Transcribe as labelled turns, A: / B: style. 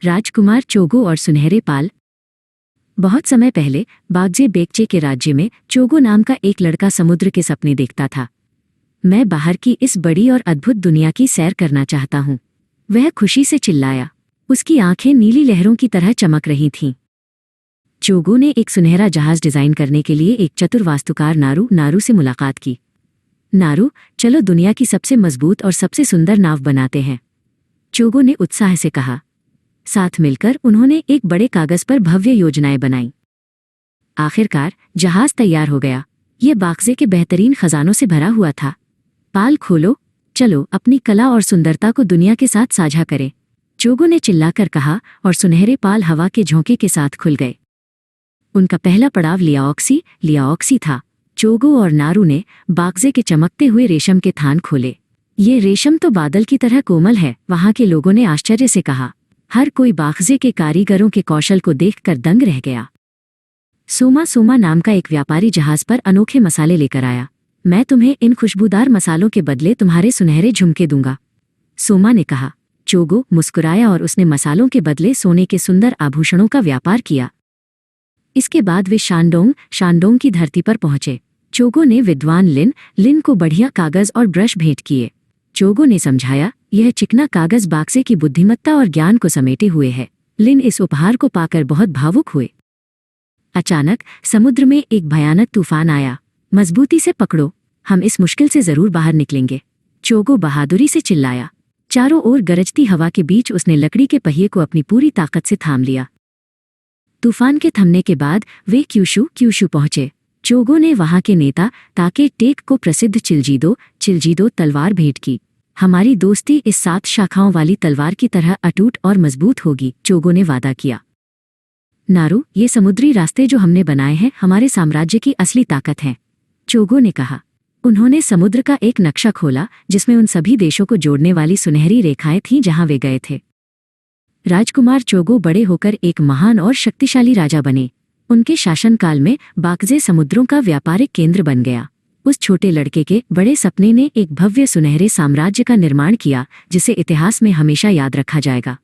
A: राजकुमार चोगो और सुनहरे पाल। बहुत समय पहले बागजे बेगचे के राज्य में चोगो नाम का एक लड़का समुद्र के सपने देखता था। मैं बाहर की इस बड़ी और अद्भुत दुनिया की सैर करना चाहता हूँ, वह खुशी से चिल्लाया। उसकी आंखें नीली लहरों की तरह चमक रही थीं। चोगो ने एक सुनहरा जहाज डिजाइन करने के लिए एक चतुर वास्तुकार नारू से मुलाकात की। नारू, चलो दुनिया की सबसे मजबूत और सबसे सुंदर नाव बनाते हैं, चोगो ने उत्साह से कहा। साथ मिलकर उन्होंने एक बड़े कागज पर भव्य योजनाएं बनाईं। आखिरकार जहाज तैयार हो गया। यह बागजे के बेहतरीन खजानों से भरा हुआ था। पाल खोलो, चलो अपनी कला और सुंदरता को दुनिया के साथ साझा करें, चोगो ने चिल्लाकर कहा और सुनहरे पाल हवा के झोंके के साथ खुल गए। उनका पहला पड़ाव लियाओक्सी था। चोगो और नारू ने बागजे के चमकते हुए रेशम के थान खोले। ये रेशम तो बादल की तरह कोमल है, वहां के लोगों ने आश्चर्य से कहा। हर कोई बागजे के कारीगरों के कौशल को देखकर दंग रह गया। सोमा नाम का एक व्यापारी जहाज पर अनोखे मसाले लेकर आया। मैं तुम्हें इन खुशबूदार मसालों के बदले तुम्हारे सुनहरे झुमके दूंगा, सोमा ने कहा। चोगो मुस्कुराया और उसने मसालों के बदले सोने के सुंदर आभूषणों का व्यापार किया। इसके बाद वे शानडोंग की धरती पर पहुंचे। चोगो ने विद्वान लिन को बढ़िया कागज और ब्रश भेंट किए। चोगो ने समझाया, यह चिकना कागज बागजे की बुद्धिमत्ता और ज्ञान को समेटे हुए है। लिन इस उपहार को पाकर बहुत भावुक हुए। अचानक समुद्र में एक भयानक तूफान आया। मजबूती से पकड़ो, हम इस मुश्किल से जरूर बाहर निकलेंगे, चोगो बहादुरी से चिल्लाया। चारों ओर गरजती हवा के बीच उसने लकड़ी के पहिए को अपनी पूरी ताकत से थाम लिया। तूफान के थमने के बाद वे क्यूशू पहुंचे। चोगो ने वहां के नेता ताके टेक को प्रसिद्ध चिलजीदो तलवार भेंट की। हमारी दोस्ती इस 7 शाखाओं वाली तलवार की तरह अटूट और मजबूत होगी, चोगो ने वादा किया। नारू, ये समुद्री रास्ते जो हमने बनाए हैं हमारे साम्राज्य की असली ताकत हैं, चोगो ने कहा। उन्होंने समुद्र का एक नक्शा खोला जिसमें उन सभी देशों को जोड़ने वाली सुनहरी रेखाएं थीं जहां वे गए थे। राजकुमार चोगो बड़े होकर एक महान और शक्तिशाली राजा बने। उनके शासनकाल में बागजे समुद्रों का व्यापारिक केंद्र बन गया। उस छोटे लड़के के बड़े सपने ने एक भव्य सुनहरे साम्राज्य का निर्माण किया जिसे इतिहास में हमेशा याद रखा जाएगा।